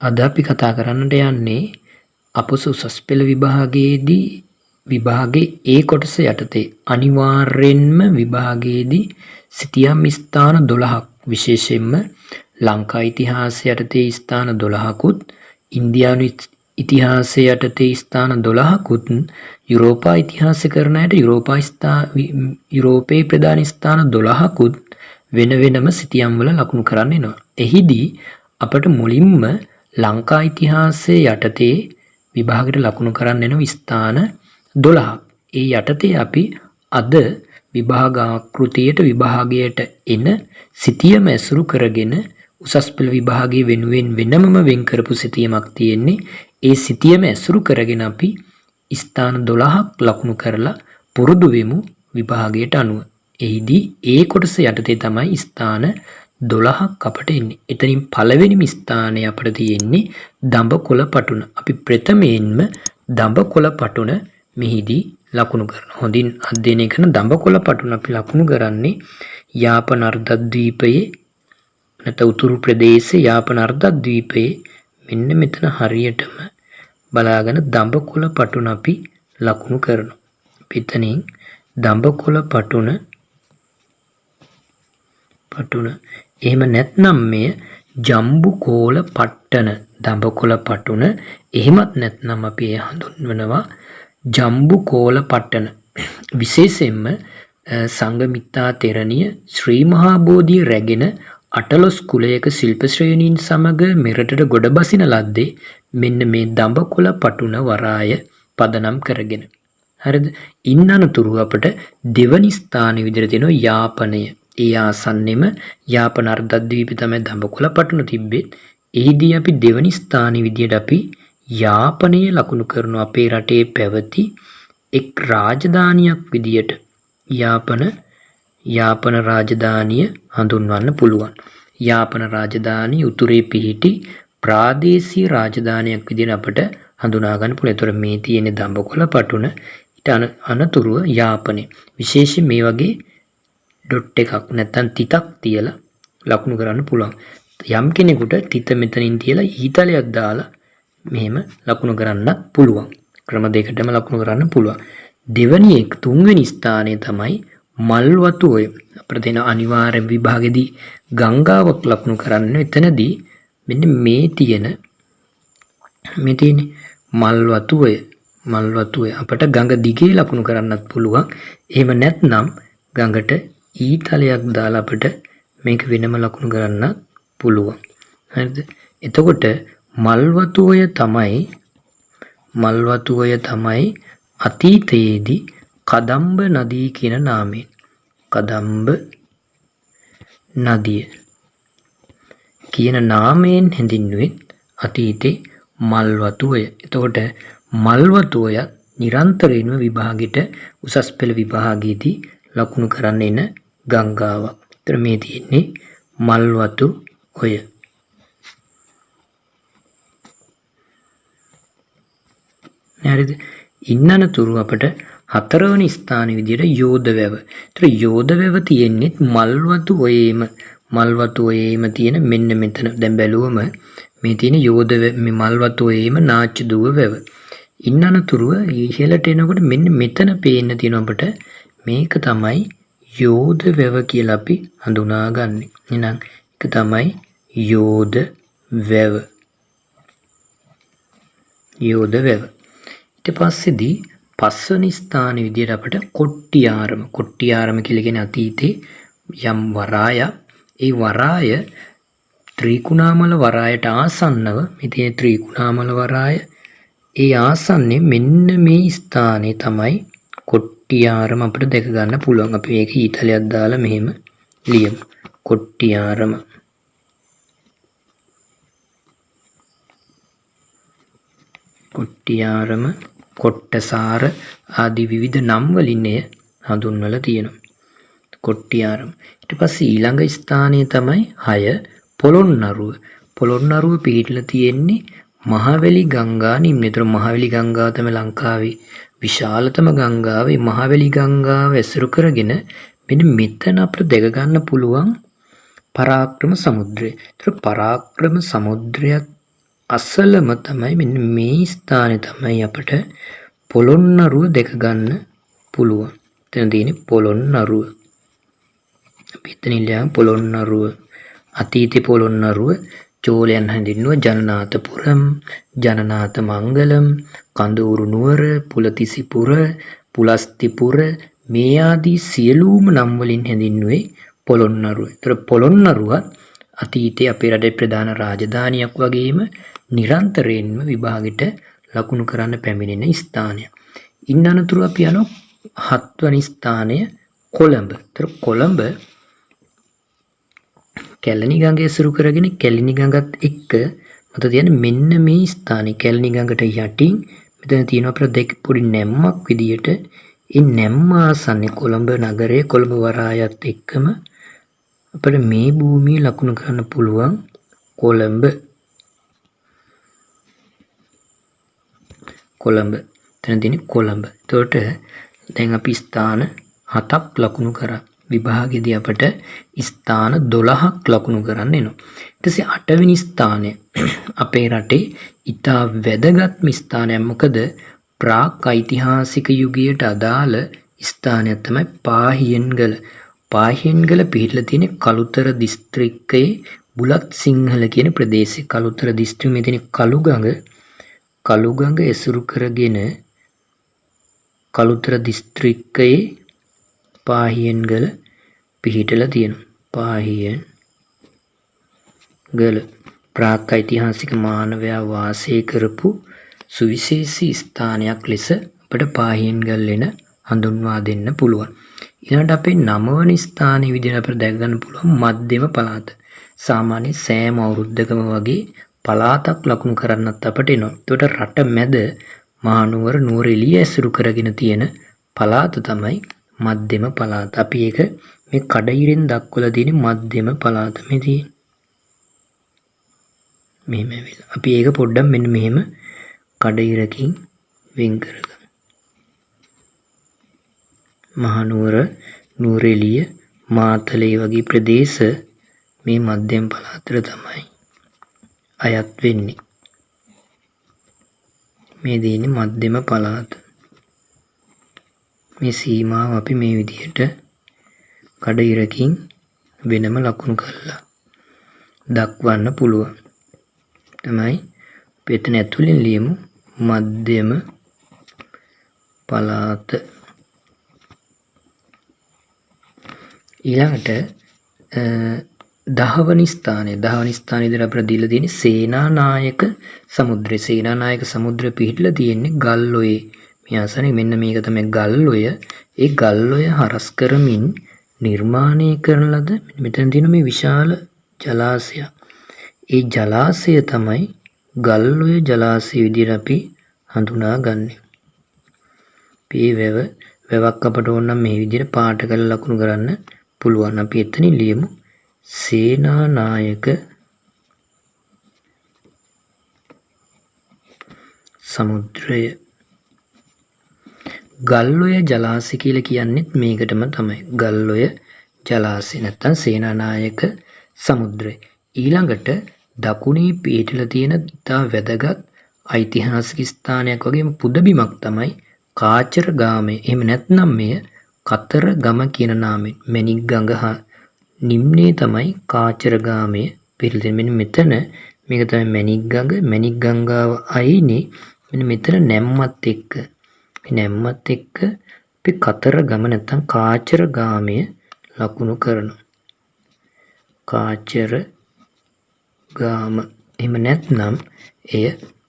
අද අපි කතා කරන්නට යන්නේ අපොස උසස් පෙළ විභාගයේදී විභාගයේ ඒ කොටස යටතේ අනිවාර්යෙන්ම විභාගයේදී සිතියම් ස්ථාන 12ක් විශේෂයෙන්ම ලංකා ඉතිහාසය යටතේ ස්ථාන 12කුත් ඉන්දියානු ඉතිහාසය යටතේ ස්ථාන 12කුත් යුරෝපා ඉතිහාසය කරන අයට යුරෝපයේ ප්‍රධාන ස්ථාන 12කුත් වෙන වෙනම සිතියම් වල ලකුණු කරන්න එනවා. එහිදී අපට මුලින්ම ලංකා ඉතිහාසයේ යටතේ විභාගයට ලකුණු කරන්න එන ස්ථාන 12ක්. ඒ යටතේ අපි අද විභාගාකෘතියට විභාගයට එන සිතියම ඇසුරු කරගෙන උසස් පෙළ විභාගයේ වෙනුවෙන් වෙනමම වෙන් කරපු සිතියමක් තියෙන්නේ. ඒ සිතියම ඇසුරු කරගෙන අපි ස්ථාන 12ක් ලකුණු කරලා පුරුදු වෙමු විභාගයට අනුව. එහිදී ඒ කොටස යටතේ තමයි ස්ථාන 12ක් අපට එන්නේ. එතනින් පළවෙනිම ස්ථානය අපට තියෙන්නේ දඹකොළ පටුන. අපි ප්‍රථමයෙන්ම දඹකොළ පටුන මෙහිදී ලකුණු කරනවා. හොඳින් අධ්‍යයනය කරන දඹකොළ පටුන අපි ලකුණු කරන්නේ යාපන අර්ධද්වීපයේ නැත්නම් උතුරු ප්‍රදේශයේ යාපන අර්ධද්වීපයේ මෙන්න මෙතන හරියටම බලාගෙන දඹකොළ පටුන අපි ලකුණු කරනවා. පිටනින් දඹකොළ පටුන එහෙම නැත්නම් මෙය ජම්බුකෝල පට්ටන දඹකොළ පටුන එහෙමත් නැත්නම් අපි එය හඳුන්වනවා ජම්බුකෝල පට්ටන. විශේෂයෙන්ම සංඝමිත්තා තෙරණිය ශ්‍රී මහා බෝධිය රැගෙන අටලොස් කුලයක ශිල්ප ශ්‍රේණීන් සමග මෙරටට ගොඩ බසින ලද්දේ මෙන්න මේ දඹකොළ පටුන වරාය පදනම් කරගෙන. හරිද? ඉන් අනතුරු අපට දෙවනි ස්ථානයේ විදිහට තියෙනවා යාපනය. ඒ ආසන්නෙම යාපන අර්ධද්වීපය තමයි දඹකොළ පටුන තිබ්බෙත්. එහිදී අපි දෙවනි ස්ථානයේ විදිහට අපි යාපනය ලකුණු කරන අපේ රටේ පැවති එක් රාජධානියක් විදිහට යාපන රාජධානිය හඳුන්වන්න පුළුවන්. යාපන රාජධානිය උතුරේ පිහිටි ප්‍රාදේශීය රාජධානියක් විදිහට අපට හඳුනා ගන්න පුළුවන්. ඒතර මේ තියෙන දඹකොළ පටුන ඊට අනතුරුව යාපනය. විශේෂයෙන් මේ වගේ ඩොට් එකක් නැත්නම් තිතක් තියලා ලකුණු කරන්න පුළුවන්. යම් කෙනෙකුට තිත මෙතනින් තියලා ඊතලයක් දාලා මෙහෙම ලකුණු කරන්නත් පුළුවන්. ක්‍රම දෙකටම ලකුණු කරන්න පුළුවන්. තුන්වෙනි ස්ථානය තමයි මල්වතු ඔය. අපිට දෙන අනිවාර්ය විභාගෙදී ගංගාවක් ලකුණු කරන්න. එතනදී මෙන්න මේ තියෙන මල්වතු ඔය අපිට ගඟ දිගේ ලකුණු කරන්නත් පුළුවන්. එහෙම නැත්නම් ගඟට ඊතලයක් දාලා අපිට මේක වෙනම ලකුණු කරන්න පුළුවන්. හරිද? එතකොට මල්වතු ඔය තමයි අතීතයේදී කදම්බ නදී කියන නාමයෙන් කදම්බ නදිය කියන නාමයෙන් හැඳින්වුවේ අතීතේ මල්වතු ඔය. එතකොට මල්වතු ඔය නිරන්තරයෙන්ම විභාගෙට උසස් පෙළ විභාගයේදී ලකුණු කරන්න එන ගංගාවක්. ඒතර මේ තියෙන්නේ මල්වතු ඔය. හරිද? ඉන්නනතුරු අපට හතරවෙනි ස්ථානයේ විදියට යෝධවැව. ඒතර යෝධවැව තියෙන්නේ මල්වතු ඔයේම තියෙන මෙන්න මෙතන. දැන් බැලුවම මේ තියෙන මේ මල්වතු ඔයේම නාච්චිදුව වැව. ඉන්නනතුරුව ඉහළට එනකොට මෙන්න මෙතන පේන්න තියෙන අපට මේක තමයි යෝධවැව කියලා අපි හඳුනාගන්නේ. එහෙනම් ඒක තමයි යෝධවැව. ඊට පස්සේදී පස්වෙනි ස්ථානයේ විදියට අපිට කොට්ටිආරම කියලා කියන්නේ අතීතේ යම් වරායක්. ඒ වරාය ත්‍රිකුණාමල වරායට ආසන්නව මේ තියෙන ත්‍රිකුණාමල වරාය. ඒ ආසන්නේ මෙන්න මේ ස්ථානයේ තමයි කොට්ටිආරම අපිට දැක ගන්න පුළුවන්. අපි මේක ඊතලයක් දාලා මෙහෙම ලියමු. කොට්ටිආරම. කොට්ටසාර ආදී විවිධ නම් වලින් එය හඳුන්වලා තියෙනවා. කොට්ටිආරම. ඊට පස්සේ ඊළඟ ස්ථානය තමයි 6 පොළොන්නරුව. පොළොන්නරුව පිහිටලා තියෙන්නේ මහවැලි ගංගා නිම්නතර. මහවැලි ගංගාව තමයි ලංකාවේ විශාලතම ගංගාව. මේ මහවැලි ගංගාව ඇසුරු කරගෙන මෙන්න මෙතන අපිට දැක ගන්න පුළුවන් පරාක්‍රම සමුද්‍රය. ඒතර පරාක්‍රම සමුද්‍රයත් අසලම තමයි මෙන්න මේ ස්ථානේ තමයි අපට පොළොන්නරුව දැක ගන්න පුළුවන්. එතන තියෙන්නේ පොළොන්නරුව. අපි එතනින් ලියමු පොළොන්නරුව. අතීතේ පොළොන්නරුව චෝලයන් හැඳින්වුව ජනනාථපුරම්, ජනනාථ මංගලම්, කඳවුරු නුවර, පුලතිසිපුර, පුලස්තිපුර මේ ආදී සියලුම නම් වලින් හැඳින්වුවේ පොළොන්නරුව. ඒතර පොළොන්නරුවත් අතීතයේ අපේ රටේ ප්‍රධාන රාජධානියක් වගේම නිරන්තරයෙන්ම විභාගෙට ලකුණු කරන්න පැමිණෙන ස්ථානයක්. ඉන් අනතුරු අපි යනවා 7 වෙනි ස්ථානය කොළඹ. ඒතර කොළඹ කැලණි ගඟ ඇසුරු කරගෙන කැලණි ගඟත් එක්ක මත තියෙන මෙන්න මේ ස්ථානේ කැලණි ගඟට යටින් මෙතන තියෙන අපිට දෙක පොඩි නැම්මක් විදියට ඒ නැම්ම ආසන්නේ කොළඹ නගරයේ කොළඹ වරායත් එක්කම අපිට මේ භූමිය ලකුණු කරන්න පුළුවන් කොළඹ. එතන තියෙන කොළඹ. එතකොට දැන් අපි ස්ථාන 7ක් ලකුණු කරා. විභාගෙදී අපට ස්ථාන 12ක් ලකුණු කරන්න එනවා. ඊට පස්සේ 8 වෙනි ස්ථානය අපේ රටේ ඉතා වැදගත්ම ස්ථානයක්. මොකද ප්‍රාග් ඓතිහාසික යුගයට අදාළ ස්ථානයක් තමයි පාහියන්ගල. පාහියන්ගල පිහිටලා තියෙන කළුතර දිස්ත්‍රික්කයේ බුලත් සිංහල කියන ප්‍රදේශයේ. කළුතර දිස්ත්‍රික්කයේ තියෙන කළුගඟ ඇසුරු කරගෙන කළුතර දිස්ත්‍රික්කයේ පාහියන්ගල පිහිටලා තියෙනවා. පාහියන්ගල ප්‍රාග් ඓතිහාසික මානවයා වාසය කරපු සුවිශේෂී ස්ථානයක් ලෙස අපිට පාහියන්ගල වෙන හඳුන්වා දෙන්න පුළුවන්. ඊළඟට අපේ 9 වෙනි ස්ථානයේ විදිහට අපිට දැක ගන්න පුළුවන් මධ්‍යම පළාත. සාමාන්‍ය සෑම අවුරුද්දකම වගේ පළාතක් ලකුණු කරන්නත් අපට එනවා. ඒකට රට මැද මහනුවර නුවරඑළිය ඇසුරු කරගෙන තියෙන පළාත තමයි මධ්‍යම පළාත. අපි ඒක මේ කඩයිරෙන් දක්වලා තියෙන මධ්‍යම පළාත මේ තියෙන්නේ. මෙහෙම වෙලා. අපි ඒක පොඩ්ඩක් මෙන්න මෙහෙම කඩයිරකින් වෙන් කරගමු. මහනුවර නුවරඑළිය මාතලේ වගේ ප්‍රදේශ මේ මධ්‍යම පළාතට තමයි අයත් වෙන්නේ. මේ දෙන්නේ මධ්‍යම පළාත. මේ සීමාව අපි මේ විදිහට කඩඉරකින් වෙනම ලකුණු කරලා දක්වන්න පුළුවන්. තමයි අපි එතන ඇතුලෙන් ලියමු මධ්‍යම පළාත. ඊළඟට 10 වෙනි ස්ථානයේදී අපිට දීලා තියෙන්නේ සේනානායක සමුද්‍රය. සේනානායක සමුද්‍රය පිහිටලා තියෙන්නේ ගල්ඔයේ. මේ ආසනේ මෙන්න මේක තමයි ගල්ඔය. ඒ ගල්ඔය හරස් කරමින් නිර්මාණය කරන ලද මෙතන තියෙන මේ විශාල ජලාශය. ඒ ජලාශය තමයි ගල්ඔය ජලාශය විදිහට අපි හඳුනාගන්නේ. මේ වැවක් අපට ඕන නම් මේ විදිහට පාට කරලා ලකුණු කරන්න පුළුවන්. අපි එතනින් ලියමු සේනානායක සමුද්‍රය. ගල්ඔය ජලාශය කියලා කියන්නේත් මේකටම තමයි. ගල්ඔය ජලාශය නැත්නම් සේනානායක සමුද්‍රය. ඊළඟට දකුණේ පිහිටලා තියෙන ඉතා වැදගත් ඓතිහාසික ස්ථානයක් වගේම පුදබිමක් තමයි කාචරගාමය. එහෙම නැත්නම් මෙය කතරගම කියන නාමයෙන් මැණික් ගඟ හා නිම්නයේ තමයි කාචරගාමය පිහිටලා මෙන්න මෙතන මේක තමයි මැණික් ගඟ. මැණික් ගංගාව අයිනේ මෙන්න මෙතන නැම්මත් එක්ක. මේ නැම්මත් එක්ක අපි කතරගම නැත්නම් කාචරගාමය ලකුණු කරනවා. කාචරගාම. එහෙම නැත්නම් එය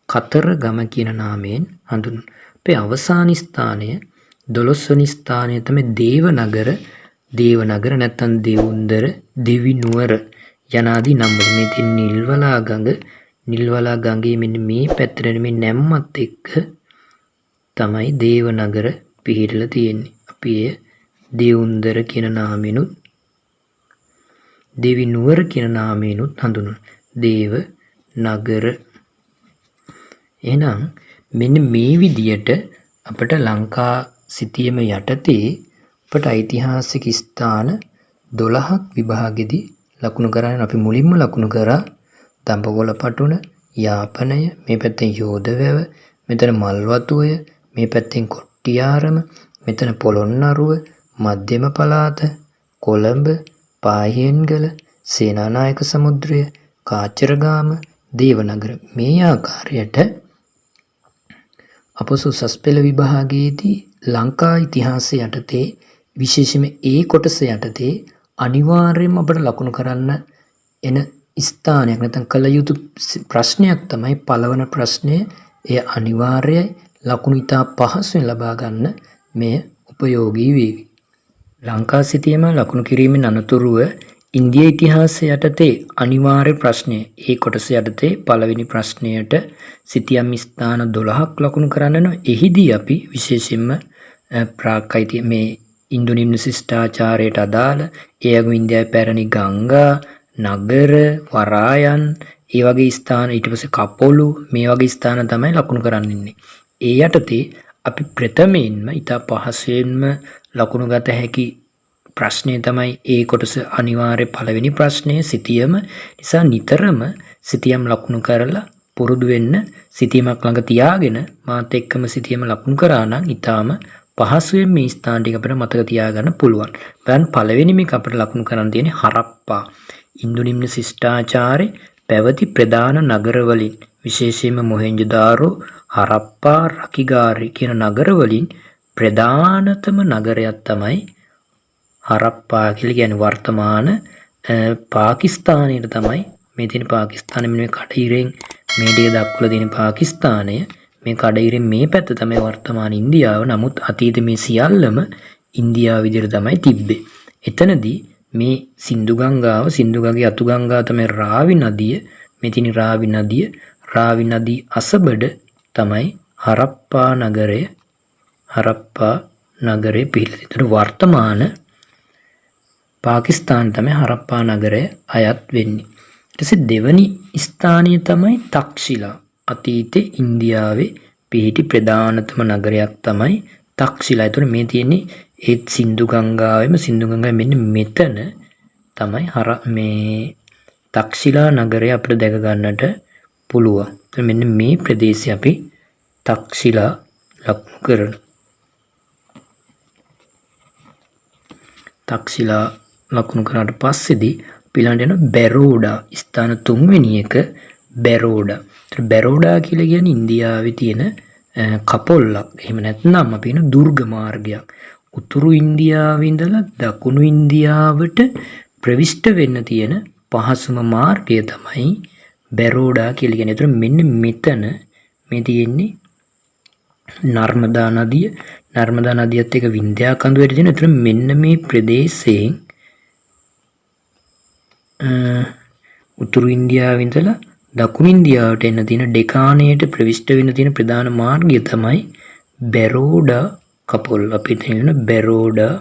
කතරගම කියන නාමයෙන් හඳුන්වනවා. අපේ අවසාන ස්ථානය 12 වෙනි ස්ථානය තමයි දේවනගර. දේවනගර නැත්නම් දෙවුන්දර, දෙවිනුවර යනාදී නම් වලින් මේ තියෙන නිල්වලා ගඟේ මෙන්න මේ පැත්තට මේ නැම්මත් එක්ක තමයි දේවනගර පිහිටලා තියෙන්නේ. අපි එය දෙවුන්දර කියන නාමයෙන්ුත් දෙවිනුවර කියන නාමයෙන්ුත් හඳුන්වනවා. දේවනගර. එහෙනම් මෙන්න මේ විදියට අපට ලංකා සිතියම යටතේ අපට ඓතිහාසික ස්ථාන 12ක් විභාගෙදී ලකුණු කරගෙන අපි මුලින්ම ලකුණු කරා දඹකොළ පටුන, යාපනය, මේ පැත්තෙන් යෝධවැව, මෙතන මල්වතුය, මේ පැත්තෙන් කොට්ටියාරම, මෙතන පොළොන්නරුව, මධ්‍යම පළාත, කොළඹ, පාහියන්ගල, සේනානායක සමුද්‍රය, කාච්චරගාම, දේවනගර. මේ ආකාරයට අපොස උසස් පෙළ විභාගයේදී ලංකා ඉතිහාසය යටතේ විශේෂයෙන්ම ඒ කොටස යටතේ අනිවාර්යයෙන්ම අපට ලකුණු කරන්න එන ස්ථානයක් නැත්නම් කළ යුතු ප්‍රශ්නයක් තමයි පළවන ප්‍රශ්නය. එය අනිවාර්යයි. ලකුණු ඉතා පහසුවෙන් ලබා ගන්න මෙය උපයෝගී වේවි. ලංකා සිතියම ලකුණු කිරීමෙන් අනතුරුව ඉන්දියා ඉතිහාසය යටතේ අනිවාර්ය ප්‍රශ්නය ඒ කොටස යටතේ පළවෙනි ප්‍රශ්නයට සිතියම් ස්ථාන 12ක් ලකුණු කරන්න යනවා. එහිදී අපි විශේෂයෙන්ම ප්‍රාග් මේ ඉන්දු නිම්න ශිෂ්ටාචාරයට අදාළ ඒ වගේම ඉන්දියාවේ පැරණි ගංගා, නගර, වරායන්, ඒ වගේ ස්ථාන, ඊට පස්සේ කපොළු, මේ වගේ ස්ථාන තමයි ලකුණු කරන්න ඉන්නේ. ඒ යටතේ අපි ප්‍රථමයෙන්ම ඉතා පහසුවෙන්ම ලකුණු ගත හැකි ප්‍රශ්නය තමයි ඒ කොටස අනිවාර්ය පළවෙනි ප්‍රශ්නය සිතියම. නිසා නිතරම සිතියම් ලකුණු කරලා පුරුදු වෙන්න, සිතියමක් ළඟ තියාගෙන මාත් එක්කම සිතියම ලකුණු කරා නම් ඊටාම පහසුවෙන් මේ ස්ථාන ටික අපිට මතක තියාගන්න පුළුවන්. දැන් පළවෙනි මේක අපිට ලකුණු කරන්න තියෙන්නේ හරප්පා. ඉන්දු නිම්න ශිෂ්ටාචාරයේ පැවති ප්‍රධාන නගරවලින් විශේෂයෙන්ම මොහෙන්ජදාරෝ, හරප්පා, රකිගාරි කියන නගරවලින් ප්‍රධානතම නගරයක් තමයි හරප්පා කියලා කියන්නේ. වර්තමාන පාකිස්තානයේ තමයි මේ තියෙන පාකිස්තානය. මේ කඩිරෙන් මේ ටික දක්වලා තියෙන පාකිස්තානය, මේ කඩිරෙන් මේ පැත්ත තමයි වර්තමාන ඉන්දියාව. නමුත් අතීත මේ සියල්ලම ඉන්දියාව විදිහට තමයි තිබ්බේ. එතනදී මේ සින්දු ගංගාව, සින්දු ගඟේ අතු ගංගාව තමයි රාවි නදිය. මේ තියෙන රාවි නදිය, රාවි නදී අසබඩ තමයි හරප්පා නගරය. හරප්පා නගරේ පිහිටි වර්තමාන පාකිස්තාන තමයි හරප්පා නගරය අයත් වෙන්නේ. ඊට පස්සේ දෙවනි ස්ථානය තමයි තක්ෂිලා. අතීතේ ඉන්දියාවේ පිහිටි ප්‍රධානතම නගරයක් තමයි තක්ෂිලා. ඒතකොට මේ තියෙන්නේ ඒත් සින්දු ගංගාවෙම, සින්දු ගංගාවේ මෙන්න මෙතන තමයි මේ තක්ෂිලා නගරය අපිට දැක ගන්නට පුළුවන්. මෙන්න මේ ප්‍රදේශය අපි තක්ෂිලා ලකුණු කරන. තක්ෂිලා ලකුණු කරාට පස්සේදී ඊළඟට යන බැරෝඩා ස්ථාන තුන්වෙනි එක බැරෝඩා. බැරෝඩා කියලා කියන්නේ ඉන්දියාවේ තියෙන කපොල්ලක්. එහෙම නැත්නම් අපි කියන දුර්ග මාර්ගයක්. උතුරු ඉන්දියාවේ ඉඳලා දකුණු ඉන්දියාවට ප්‍රවිෂ්ඨ වෙන්න තියෙන පහසුම මාර්ගය තමයි බැරෝඩා කියලා කියන්නේ. ඒතර මෙන්න මෙතන මේ තියෙන්නේ නර්මදා නදිය. නර්මදා නදියත් එක්ක වින්ධ්‍යා කඳුවැටි තියෙන. ඒතර මෙන්න මේ ප්‍රදේශයෙන් උතුරු ඉන්දියාවේ ඉඳලා දකුණු ඉන්දියාවට එන්න තියෙන ඩෙකානයට ප්‍රවිෂ්ඨ වෙන්න තියෙන ප්‍රධාන මාර්ගය තමයි බැරෝඩා කපොල්. අපි හිතන බැරෝඩා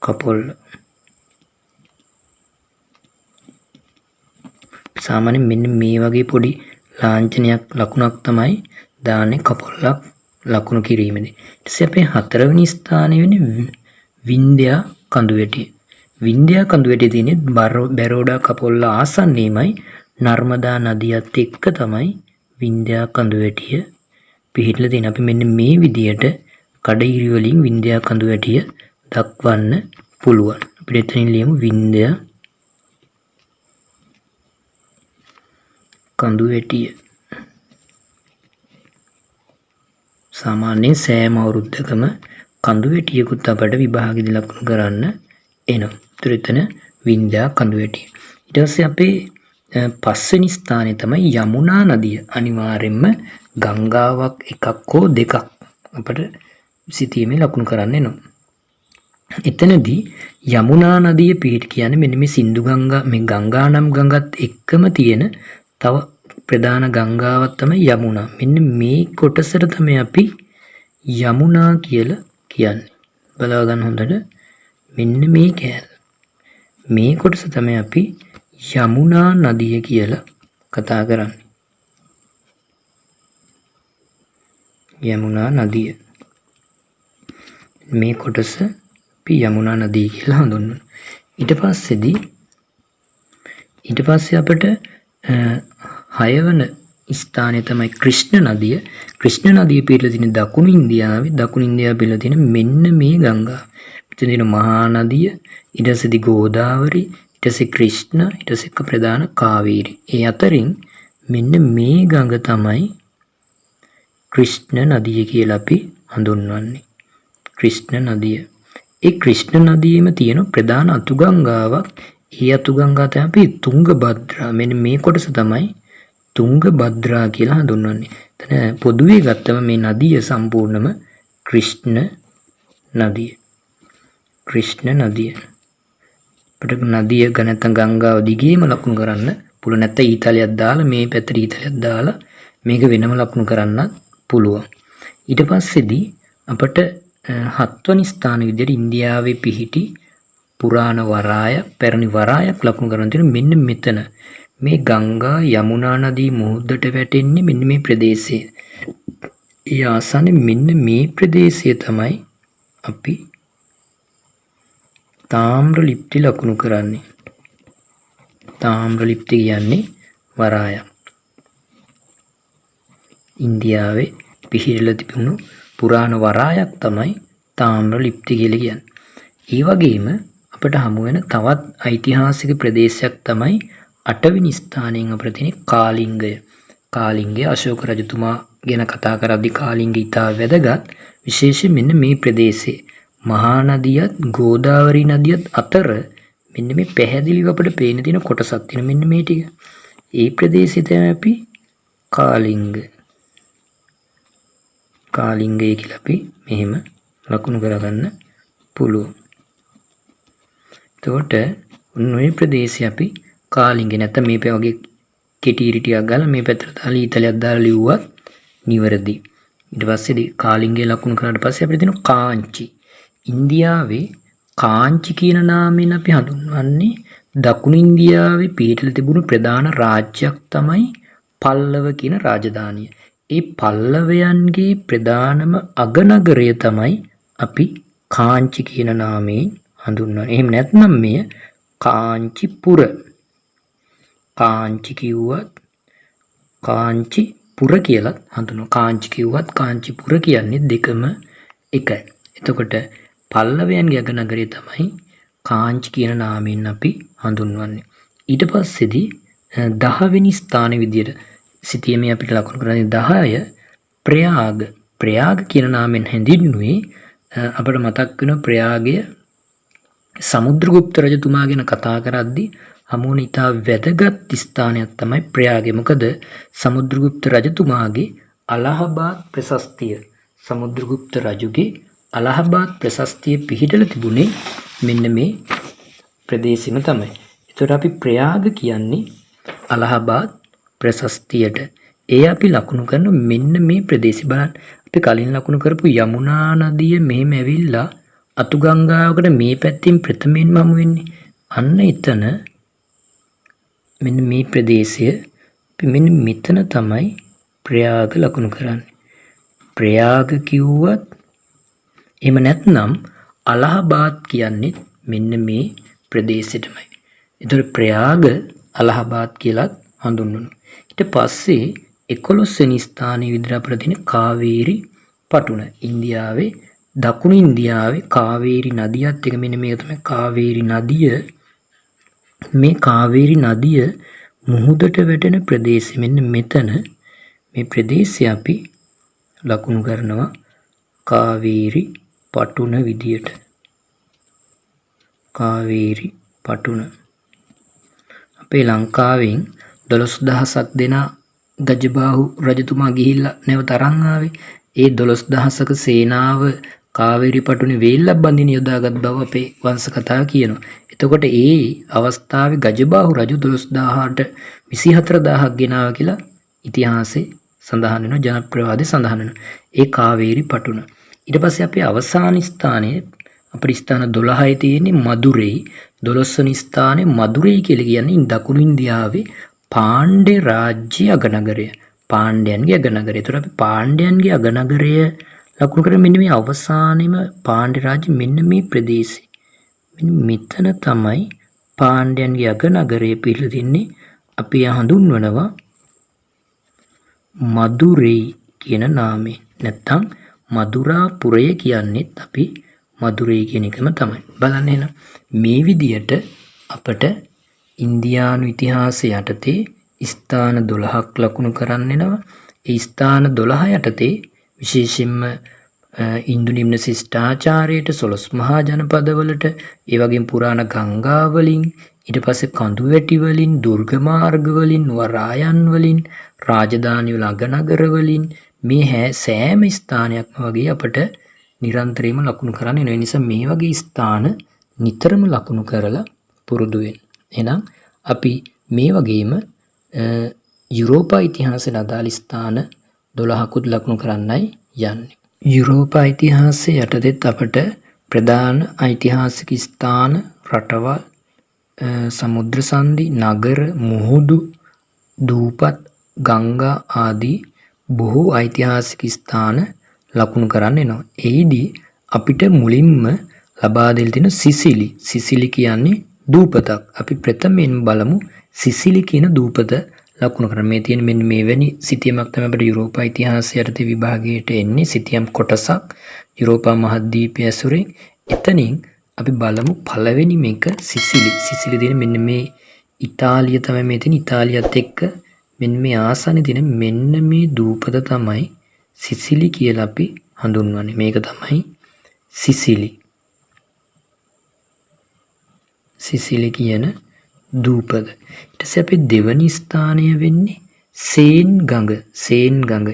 කපොල්. සාමාන්‍යයෙන් මෙන්න මේ වගේ පොඩි ලාංඡනයක් ලකුණක් තමයි දාන්නේ කපොල්ලක් ලකුණු කිරීමේදී. ඊට පස්සේ අපේ හතරවෙනි ස්ථානය වෙන්නේ වින්ධ්‍යා කඳුවැටිය. වින්ධ්‍යා කඳුවැටිය තියෙන්නේ බැරෝඩා කපොල්ල ආසන්නයේමයි. නර්මදා නදියත් එක්ක තමයි වින්ධ්‍යා කඳුවැටිය පිහිටලා තියෙන්නේ. අපි මෙන්න මේ විදියට කඩිරි වලින් වින්ධ්‍යා කඳුවැටිය දක්වන්න පුළුවන්. අපිට එතනින් ලියමු වින්ධ්‍යා කඳුවැටිය. සාමාන්‍යයෙන් සෑම අවුරුද්දකම කඳුවැටියකුත් අපට විභාගෙදි ලකුණු කරන්න එනවා. එතන වින්ධ්‍යා කඳුවැටිය. ඊට පස්සේ අපේ පස්වෙනි ස්ථානය තමයි යමුනා නදිය. අනිවාර්යයෙන්ම ගංගාවක් එකක් හෝ දෙකක් අපට සිතීමේ ලකුණු කරන්න එනවා. එතනදී යමුනා නදිය පිහිට කියන්නේ මෙන්න මේ සින්දු ගංගා, මේ ගංගා නම් ගඟත් එක්කම තියෙන තව ප්‍රධාන ගංගාවක් තමයි යමුනා. මෙන්න මේ කොටසට තමයි අපි යමුනා කියලා කියන්නේ. බලව ගන්න හොඳට. මෙන්න මේ කෑල්ල. මේ කොටස තමයි අපි යමුනා නදිය කියලා කතා කරන්නේ. යමුනා නදිය. මේ කොටස අපි යමුනා නදිය කියලා හඳුන්වනවා. ඊට පස්සේ අපිට 6 වන ස්ථානය තමයි ක්‍රිෂ්ණ නදිය. ක්‍රිෂ්ණ නදිය පිරලා තියෙන දකුණු ඉන්දියාවේ පිරලා තියෙන මෙන්න මේ ගංගා. මෙතන තියෙන මහා නදිය, ඊට පස්සේ ගෝදාවරි, ඊට පස්සේ ක්‍රිෂ්ණ, ඊට පස්සේ ප්‍රධාන කාවේරි. ඒ අතරින් මෙන්න මේ ගඟ තමයි ක්‍රිෂ්ණ නදිය කියලා අපි හඳුන්වන්නේ. ක්‍රිෂ්ණ නදිය. ඒ ක්‍රිෂ්ණ නදියේම තියෙන ප්‍රධාන අතුගංගාවක්. ඒ අතුගංගා තමයි අපි තුංගභද්‍රා. මෙන්න මේ කොටස තමයි තුංගභද්‍රා කියලා හඳුන්වන්නේ. එතන පොදුවේ ගත්තම මේ නදිය සම්පූර්ණම ක්‍රිෂ්ණ නදිය. ක්‍රිෂ්ණ නදිය. අපිට නදිය නැත්නම් ගංගාව දිගේම ලකුණු කරන්න පුළුවන්. නැත්නම් ඊතලයක් දාලා මේ පැත්තට ඊතලයක් දාලා මේක වෙනම ලකුණු කරන්නත් පුළුවන්. ඊට පස්සේදී අපිට 7 වෙනි ස්ථාන විදිහට ඉන්දියාවේ පිහිටි පුරාණ වරායක්, පැරණි වරායක් ලකුණු කරන් තියෙන මෙන්න මෙතන. මේ ගංගා යමුනා නදී මුහුදට වැටෙන්නේ මෙන්න මේ ප්‍රදේශයේ. ඒ ආසන්නේ මෙන්න මේ ප්‍රදේශය තමයි අපි තාම්‍ර ලිප්ති ලකුණු කරන්නේ. තාම්‍ර ලිප්ති කියන්නේ වරායක්. ඉන්දියාවේ පිහිටලා තිබුණු පුරාණ වරායක් තමයි තාම්‍ර ලිප්ති කියලා කියන්නේ. ඒ වගේම අපිට හමු වෙන තවත් ඓතිහාසික ප්‍රදේශයක් තමයි 8 වෙනි ස්ථානයෙන් අපිට තියෙන කාලිංගය. කාලිංගය අශෝක රජතුමා ගැන කතා කරද්දී කාලිංගය ඉතා වැදගත්. විශේෂයෙන් මෙන්න මේ ප්‍රදේශයේ මහා නදියත් ගෝදාවරි නදියත් අතර මෙන්න මේ පැහැදිලිව අපිට පේන තියෙන කොටසක් තියෙන මෙන්න මේ ටික. ඒ ප්‍රදේශය තමයි අපි කාලිංගය කියලා අපි මෙහෙම ලකුණු කරගන්න පුළුවන්. එතකොට ඔය ප්‍රදේශය අපි කාලිංගය නැත්නම් මේ වගේ කෙටීරි ටිකක් ගාලා මේ පැත්තට දාලා ඊතලයක් දාලා ලිව්වත් නිවැරදි. ඊට පස්සේ කාලිංගය ලකුණු කරාට පස්සේ අපිට තියෙනවා කාංචි. ඉන්දියාවේ කාංචි කියන නාමයෙන් අපි හඳුන්වන්නේ දකුණු ඉන්දියාවේ පිහිටලා තිබුණු ප්‍රධාන රාජ්‍යයක් තමයි පල්ලව කියන රාජධානිය. ඒ පල්ලවයන්ගේ ප්‍රධානම අගනගරය තමයි අපි කාංචි කියන නාමයෙන් හඳුන්වන්නේ. එහෙම නැත්නම් මෙය කාංචිපුර. කාංචි කිව්වත් කාංචිපුර කියලත් හඳුන්වනවා. කාංචි කිව්වත් කාංචිපුර කියන්නේ දෙකම එකයි. එතකොට පල්ලවයන්ගේ අගනගරය තමයි කාංචි කියන නාමයෙන් අපි හඳුන්වන්නේ. ඊට පස්සේදී 10 වෙනි ස්ථානයේ විදියට සිටියමේ අපිට ලකුණු කරන්නේ 10 ප්‍රයාග. ප්‍රයාග කියන නාමයෙන් හැඳින්වුවේ අපිට මතක් වෙන ප්‍රයාගය සමුද්‍රගුප්ත රජතුමා ගැන කතා කරද්දී හමුවන ඉතා වැදගත් ස්ථානයක් තමයි ප්‍රයාගය. මොකද සමුද්‍රගුප්ත රජතුමාගේ අලහබාද් ප්‍රශස්තිය, සමුද්‍රගුප්ත රජුගේ අලහබාද් ප්‍රශස්තිය පිහිටලා තිබුණේ මෙන්න මේ ප්‍රදේශෙම තමයි. ඒතකොට අපි ප්‍රයාග කියන්නේ අලහබාද් ප්‍රශස්තියට. ඒ අපි ලකුණු කරන මෙන්න මේ ප්‍රදේශය බලන්න. අපි කලින් ලකුණු කරපු යමුනා නදිය මෙහෙම ඇවිල්ලා අතුගංගාවකට මේ පැත්තෙන් ප්‍රථමයෙන්ම හමු වෙන්නේ. අන්න එතන මෙන්න මේ ප්‍රදේශය මෙන්න මෙතන තමයි ප්‍රයාග ලකුණු කරන්නේ. ප්‍රයාග කිව්වත් එහෙම නැත්නම් අලහබාද් කියන්නේ මෙන්න මේ ප්‍රදේශෙටමයි. ඒතර ප්‍රයාග අලහබාද් කියලා හඳුන්වනවා. ඊට පස්සේ 11 වෙනි ස්ථානයේ විදිහට අපිට තියෙන කාවේරි පටුන. ඉන්දියාවේ දකුණු ඉන්දියාවේ කාවේරි නදියත් එක මෙන්න මේක තමයි කාවේරි නදිය. මේ කාවේරි නදිය මුහුදට වැටෙන ප්‍රදේශය මෙන්න මෙතන. මේ ප්‍රදේශය අපි ලකුණු කරනවා කාවේරි පටුන විදියට. කාවේරි පටුන. අපේ ලංකාවෙන් 12000ක් දෙනා ගජබාහු රජතුමා ගිහිල්ලා නැවත අරන් ආවේ. ඒ 12000ක සේනාව කාවේරි පටුනේ වේල්ලක් බඳින යොදාගත් බව අපේ වංශ කතාව කියනවා. එතකොට ඒ අවස්ථාවේ ගජබාහු රජු 12000ට 24000ක් ගෙනාවා කියලා ඉතිහාසයේ සඳහන් වෙනවා, ජනප්‍රවාදයේ සඳහන් වෙනවා. ඒ කාවේරි පටුන. ඊට පස්සේ අපේ අවසාන ස්ථානයේ අපේ ස්ථාන 12යි තියෙන්නේ මදුරෙයි. 12 වෙනි ස්ථානයේ මදුරෙයි කියලා කියන්නේ දකුණු ඉන්දියාවේ පාණ්ඩ්‍ය රාජ්‍ය අගනගරය. පාණ්ඩ්‍යයන්ගේ අගනගරය. ඒතර අපි පාණ්ඩ්‍යයන්ගේ අගනගරය ලකුණු කරගෙන මෙන්න මේ අවසානයේම පාණ්ඩ්‍ය රාජ්‍ය මෙන්න මේ ප්‍රදේශය. මෙන්න මෙතන තමයි පාණ්ඩ්‍යයන්ගේ අගනගරය පිළිලා තින්නේ. අපි හඳුන්වනවා මදුරෙයි කියන නාමයෙන්. නැත්තම් මදුරාපුරය කියන්නේත් අපි මදුරෙයි කියන එකම තමයි. බලන්න එහෙනම් මේ විදියට අපට ඉන්දියානු ඉතිහාසය යටතේ ස්ථාන 12ක් ලකුණු කරන්න එනවා. ඒ ස්ථාන 12 යටතේ විශේෂයෙන්ම ඉන්දු නිම්න ශිෂ්ටාචාරයට 12 මහා ජනපදවලට ඒ වගේම පුරාණ ගංගා වලින් ඊට පස්සේ කඳු වැටි වලින් දුර්ග මාර්ග වලින් වරායන් වලින් රාජධානි වල අගනගර වලින් මේ සෑම ස්ථානයක්ම වගේ අපට නිරන්තරයෙන්ම ලකුණු කරන්න එන නිසා මේ වගේ ස්ථාන නිතරම ලකුණු කරලා පුරුදු වෙන්න. එහෙනම් අපි මේ වගේම යුරෝපා ඉතිහාසයට අදාළ ස්ථාන 12කුත් ලකුණු කරන්නයි යන්නේ. යුරෝපා ඉතිහාසය යටතේත් අපට ප්‍රධාන ඓතිහාසික ස්ථාන රටවල් සමුද්‍ර සංධි නගර මුහුදු දූපත් ගංගා ආදී බොහෝ ඓතිහාසික ස්ථාන ලකුණු කරන්න එනවා. එහිදී අපිට මුලින්ම ලබා දෙලා තියෙන සිසිලි කියන්නේ දූපතක්. අපි ප්‍රථමයෙන් බලමු සිසිලි කියන දූපත ලකුණු කරන්න. මේ තියෙන මෙන්න මේවැනි සිතියමක් තමයි අපිට යුරෝපා ඉතිහාසය යටතේ විභාගයට එන්නේ. සිතියම් කොටසක් යුරෝපා මහද්වීපය ඇසුරෙන්. එතනින් අපි බලමු පළවෙනි මේක සිසිලි තියෙන මෙන්න මේ ඉතාලිය තමයි මේ තියෙන. ඉතාලියත් එක්ක මෙන්න මේ ආසන්න තියෙන මෙන්න මේ දූපත තමයි සිසිලි කියලා අපි හඳුන්වන්නේ. මේක තමයි සිසිලි කියන දූපත. ඊට පස්සේ අපේ දෙවනි ස්ථානය වෙන්නේ සේන් ගඟ.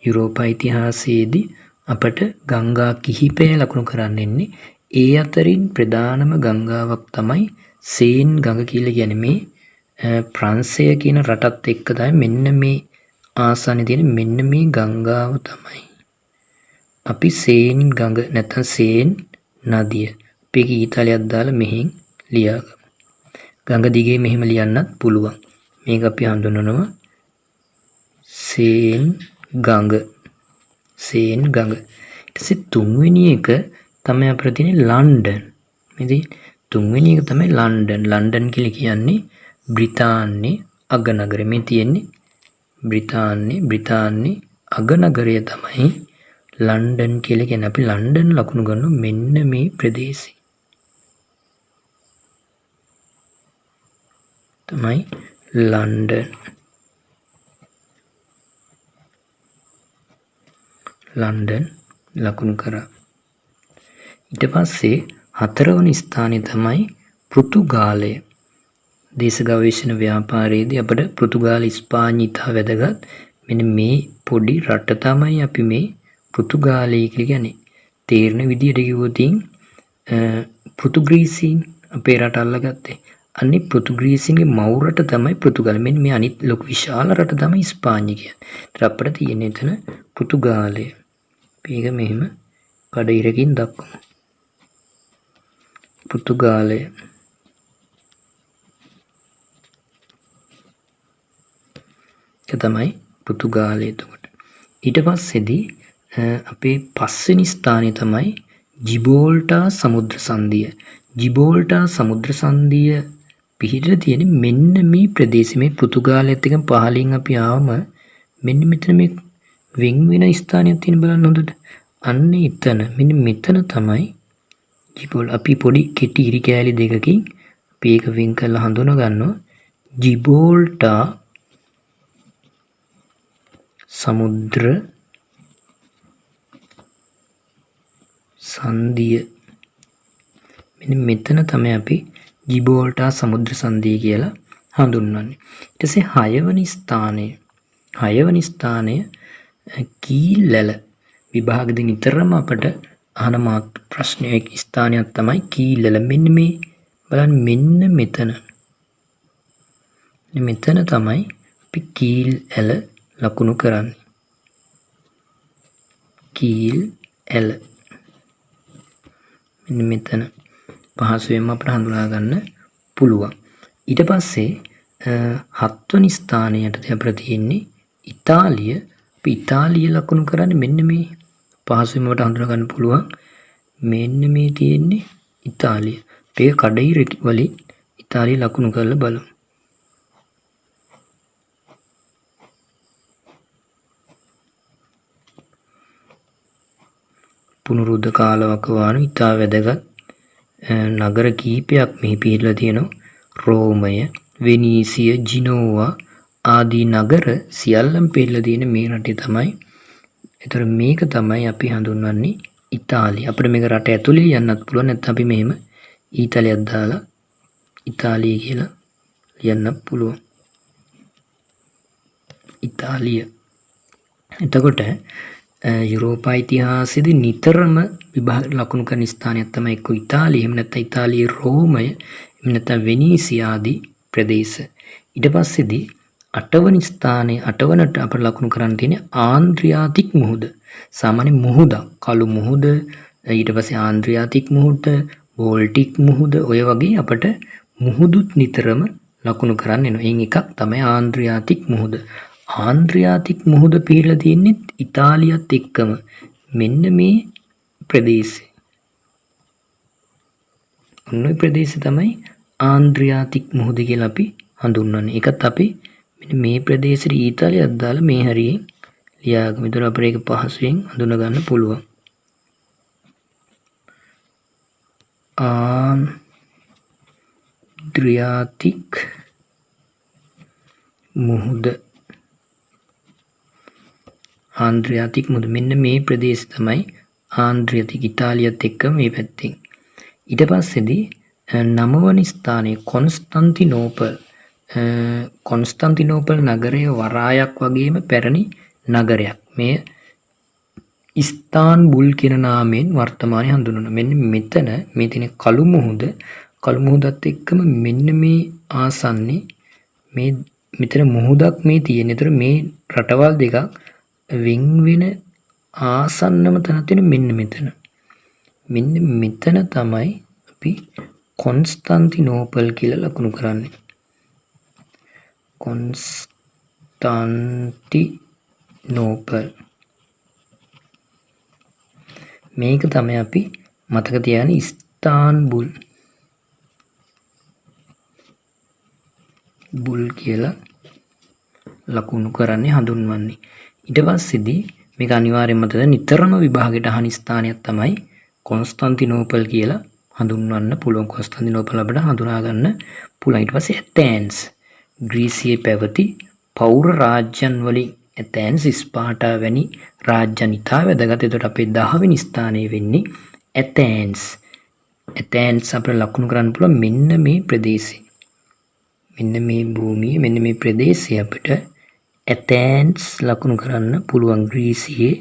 යුරෝපා ඉතිහාසයේදී අපට ගංගා කිහිපය ලකුණු කරන්න එන්නේ. ඒ අතරින් ප්‍රධානම ගංගාවක් තමයි සේන් ගඟ කියලා කියන්නේ. මේ ප්‍රංශය කියන රටත් එක්ක තමයි මෙන්න මේ ආසන්න තියෙන මෙන්න මේ ගංගාව තමයි අපි සේන් ගඟ නැත්නම් සේන් නදිය. අපි ඒක ඊතාලියක් දාලා මෙහෙන් ලියාගමු. ගඟ දිගේ මෙහෙම ලියන්නත් පුළුවන්. මේක අපි හඳුන්වනවා සේන් ගඟ. ඊට පස්සේ තුන්වෙනි එක තමයි අපිට තියෙන්නේ ලන්ඩන්. මේ තුන්වෙනි එක තමයි ලන්ඩන්. ලන්ඩන් කියලා කියන්නේ බ්‍රිතාන්‍යයේ අගනගරය. මේ තියෙන්නේ බ්‍රිතාන්‍යයේ අගනගරය තමයි ලන්ඩන් කියලා කියන්නේ. අපි ලන්ඩන් ලකුණු ගන්නවා මෙන්න මේ ප්‍රදේශය. තමයි ලන්ඩන් ලකුණු කරා. ඊට පස්සේ හතරවන ස්ථානය තමයි පෘතුගාලය. දේශ ගවේෂණ ව්‍යාපාරයේදී අපිට පෘතුගාල ස්පාඤ්ඤ ඉතා වැදගත්. මෙන්න මේ පොඩි රට තමයි අපි මේ පෘතුගාලය කියලා කියන්නේ. තේරෙන විදිහට කිව්වොත් පෘතුග්‍රීසීන් අපේ රට අල්ලගත්තේ. අනිත් පෘතුග්‍රීසීන්ගේ මව් රට තමයි පෘතුගාල. මෙන්න මේ අනිත් ලොකු විශාල රට තමයි ස්පාඤ්ඤ කියන්නේ. ඒත් අපිට තියෙන එතන පෘතුගාලය. මේක මෙහෙම කඩිරකින් දක්වමු. පෘතුගාලය. ඒක තමයි පෘතුගාලය. එතකොට ඊට පස්සේදී අපේ පස්වෙනි ස්ථානය තමයි ජිබෝල්ටා සමුද්‍ර සංධිය. ජිබෝල්ටා සමුද්‍ර සංධිය පිහිටලා තියෙන මෙන්න මේ ප්‍රදේශයේ මේ පෘතුගාලයත් එක්ක පහලින් අපි ආවම මෙන්න මෙතන මේ වෙන් වෙන ස්ථානයක් තියෙන බලන්න හොඳට. අන්න එතන මෙන්න මෙතන තමයි ජිබෝල්. අපි පොඩි කෙටි ඉරි කෑලි දෙකකින් අපි ඒක වෙන් කරලා හඳුනා ගන්නවා ජිබෝල්ටා සමුද්‍ර සංධිය. මෙන්න මෙතන තමයි අපි ජිබෝල්ටා සමුද්‍ර සංධිය කියලා හඳුන්වන්නේ. ඊට පස්සේ හයවනි ස්ථානය කීල්ලැල. විභාගදී නිතරම අපට අහන ප්‍රශ්නයක් ස්ථානයක් තමයි කීල්ලැල. මෙන්න මේ බලන්න මෙන්න මෙතන තමයි අපි කීල්ඇල ලකුණු කරන්නේ. කීල්ඇල මෙන්න මෙතන පහසුවෙන්ම අපිට හඳුනා ගන්න පුළුවන්. ඊට පස්සේ හත්වෙනි ස්ථානයට අපිට තියෙන්නේ ඉතාලිය. අපි ඉතාලිය ලකුණු කරන්නේ මෙන්න මේ පහසුවෙන්ම අපිට හඳුනා ගන්න පුළුවන්. මෙන්න මේ තියෙන්නේ ඉතාලිය. මේ කඩිර වලින් ඉතාලිය ලකුණු කරලා බලමු. පුනරුද්ධ කාලවකවානු ඉතා වැදගත් නගර කීපයක් මෙහි පිහිටලා තියෙනවා. රෝමය, වෙනීසිය, ජිනෝවා ආදී නගර සියල්ලම පිහිටලා තියෙන මේ රටේ තමයි. ඒතර මේක තමයි අපි හඳුන්වන්නේ ඉතාලිය. අපිට මේක රට ඇතුලේ ලියන්නත් පුළුවන්. නැත්නම් අපි මෙහෙම ඊතාලියක් දාලා ඉතාලිය කියලා ලියන්න පුළුවන්. ඉතාලිය. එතකොට යුරෝපා ඉතිහාසයේදී නිතරම විභාග ලකුණු කරන ස්ථානයක් තමයි එක්ක ඉතාලිය, එහෙම නැත්නම් ඉතාලියේ රෝමය, එහෙම නැත්නම් වෙනීසිය ආදී ප්‍රදේශ. ඊට පස්සේදී 8 වෙනි ස්ථානයේ 8 වනට අපට ලකුණු කරන්න තියෙන්නේ ආන්ද්‍රියාතික් මුහුද. සාමාන්‍ය මුහුදක්, කළු මුහුද, ඊට පස්සේ ආන්ද්‍රියාතික් මුහුද, බෝල්ටික් මුහුද, ඔය වගේ අපට මුහුදුත් නිතරම ලකුණු කරන්න එනවා. එයින් එකක් තමයි ආන්ද්‍රියාතික් මුහුද. ආන්ද්‍රියාතික් මුහුද පිහිටලා තියෙන්නේ ඉතාලියත් එක්කම මෙන්න මේ ප්‍රදේශය. ඔන්න ඔය ප්‍රදේශය තමයි ආන්ද්‍රියාතික් මුහුද කියලා අපි හඳුන්වන්නේ. ඒකත් අපි මෙන්න මේ ප්‍රදේශෙට ඊතාලියක් දාලා මේ හරියෙන් ලියාගමු. ඒතර අපිට ඒක පහසුවෙන් හඳුනා ගන්න පුළුවන්. ආන්ද්‍රියාතික් මුහුද. ආන්ද්‍රියාතික් මුහුද මෙන්න මේ ප්‍රදේශය තමයි ආන්ද්‍රියාතික් ඉතාලියත් එක්ක මේ පැත්තෙන්. ඊට පස්සේදී 9 වෙනි ස්ථානයේ කොන්ස්ටන්තිනෝපල්. කොන්ස්ටන්තිනෝපල් නගරය වරායක් වගේම පැරණි නගරයක්. මේ ඉස්තාන්බුල් කියන නාමයෙන් වර්තමානයේ හඳුන්වනවා. මෙන්න මෙතන මේ තියෙන කළු මුහුද, කළු මුහුදත් එක්කම මෙන්න මේ ආසන්නේ මේ මෙතන මුහුදක් මේ තියෙන. ඒතර මේ රටවල් දෙකක් වෙන් වෙන ආසන්නම තැන තියෙන මෙන්න මෙතන. මෙන්න මෙතන තමයි අපි කොන්ස්ටන්තිනෝපල් කියලා ලකුණු කරන්නේ. කොන්ස්ටන්තිනෝපල්. මේක තමයි අපි මතක තියාගන්න ඉස්තාන්බුල් කියලා ලකුණු කරන්නේ හඳුන්වන්නේ. ඊට පස්සේදී මේක අනිවාර්යයෙන්ම මතක නිතරම විභාගයට අහන ස්ථානයක් තමයි කොන්ස්ටන්තිනෝපල් කියලා හඳුන්වන්න පුළුවන්. කොන්ස්ටන්තිනෝපල් අපිට හඳුනා ගන්න පුළුවන්. ඊට පස්සේ ඇතෙන්ස් ග්‍රීසියේ පැවති පෞර රාජ්‍යන් වලින් ඇතෙන්ස්, ස්පාටා වැනි රාජ්‍යන් ඉතා වැදගත්. ඒකට අපේ 10 වෙනි ස්ථානයේ වෙන්නේ ඇතෙන්ස්. ඇතෙන්ස් අපිට ලකුණු කරන්න පුළුවන් මෙන්න මේ ප්‍රදේශේ. මෙන්න මේ භූමිය, මෙන්න මේ ප්‍රදේශය අපිට ඇතෙන්ස් ලකුණු කරන්න පුළුවන් ග්‍රීසියේ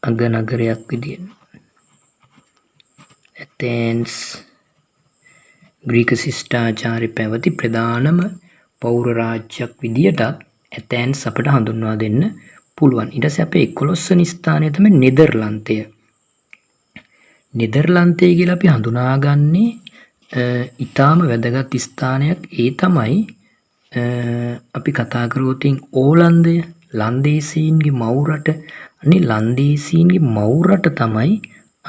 අග නගරයක් විදියට. ඇතෙන්ස් ග්‍රීක ශිෂ්ටාචාරය පැවති ප්‍රධානම පෞර රාජ්‍යයක් විදියට ඇතෙන්ස් අපිට හඳුන්වා දෙන්න පුළුවන්. ඊට පස්සේ අපේ 11 වෙනි ස්ථානය තමයි නෙදර්ලන්තය. නෙදර්ලන්තය කියලා අපි හඳුනාගන්නේ ඊටාම වැදගත් ස්ථානයක්. ඒ තමයි අපි කතා කරෝතින් ඕලන්දය, ලන්දේසීන්ගේ මව් රට. අනේ ලන්දේසීන්ගේ මව් රට තමයි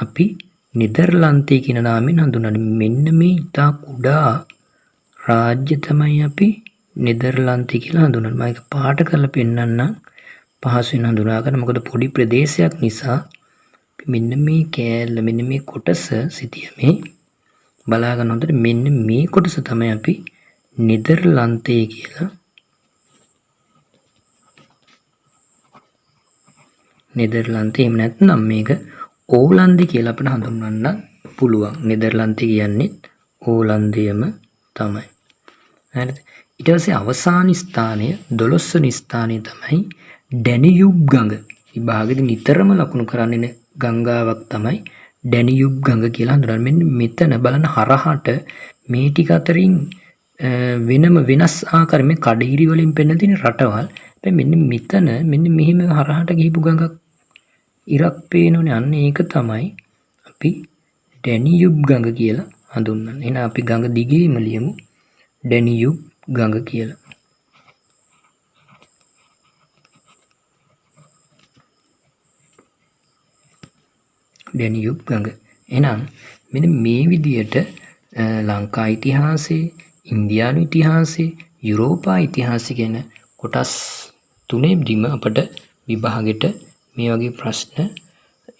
අපි නෙදර්ලන්තය කියන නාමයෙන් හඳුන්වන්නේ. මෙන්න මේ ඉතා කුඩා රාජ්‍ය තමයි අපි නෙදර්ලන්තය කියලා හඳුන්වන්නේ. මම ඒක පාට කරලා පෙන්නන්නම් පහසුවෙන් හඳුනා ගන්න. මොකද පොඩි ප්‍රදේශයක් නිසා මෙන්න මේ කෑල්ල, මෙන්න මේ කොටස සිටියමේ බලා ගන්න හොඳට. මෙන්න මේ කොටස තමයි අපි නෙදර්ලන්තය කියලා. නෙදර්ලන්තය එහෙම නැත්නම් මේක ඕලන්දය කියලා අපිට හඳුන්වන්න පුළුවන්. නෙදර්ලන්තය කියන්නේ ඕලන්දයම තමයි. හරිද? ඊට පස්සේ අවසාන ස්ථානය 12 වෙනි ස්ථානය තමයි ඩැනියුබ් ගඟ. විභාගෙදි නිතරම ලකුණු කරන්නේ ගංගාවක් තමයි ඩැනියුබ් ගඟ කියලා හඳුන්වන්නේ. මෙන්න මෙතන බලන්න හරහට මේ ටික අතරින් වෙනම වෙනස් ආකාරයෙන් මේ කඩිරි වලින් පෙන්නන තියෙන රටවල්. හැබැයි මෙන්න මෙතන මෙන්න මෙහිම හරහට ගිහපු ගඟක් ඉරක් පේනෝනේ. අන්න ඒක තමයි අපි ඩැනියුබ් ගඟ කියලා හඳුන්වන්නේ. එහෙනම් අපි ගඟ දිගේම ලියමු ඩැනියුබ් ගඟ කියලා. ඩැනියුබ් ගඟ. එහෙනම් මෙන්න මේ විදියට ලංකා ඉතිහාසයේ, ඉන්දියානු ඉතිහාසයේ, යුරෝපා ඉතිහාසය කියන කොටස් තුනේදීම අපට විභාගෙට මේ වගේ ප්‍රශ්න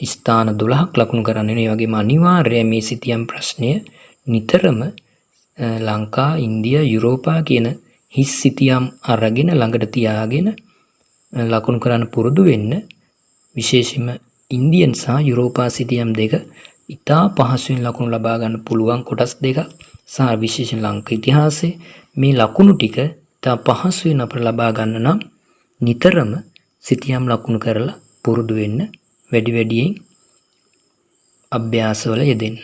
ස්ථාන 12ක් ලකුණු කරන්න වෙනවා. ඒ වගේම අනිවාර්යයෙන් මේ සිතියම් ප්‍රශ්නය නිතරම ලංකා, ඉන්දියා, යුරෝපා කියන හිස් සිතියම් අරගෙන ළඟට තියාගෙන ලකුණු කරන්න පුරුදු වෙන්න. විශේෂයෙන්ම ඉන්දියන් සහ යුරෝපා සිතියම් දෙක ඉතා පහසුවෙන් ලකුණු ලබා ගන්න පුළුවන් කොටස් දෙකක්. සහ විශේෂයෙන් ලංකා ඉතිහාසයේ මේ ලකුණු ටික ඉතා පහසුවෙන් අපට ලබා ගන්න නම් නිතරම සිතියම් ලකුණු කරලා පුරුදු වෙන්න, වැඩි වැඩියෙන් අභ්‍යාසවල යෙදෙන්න.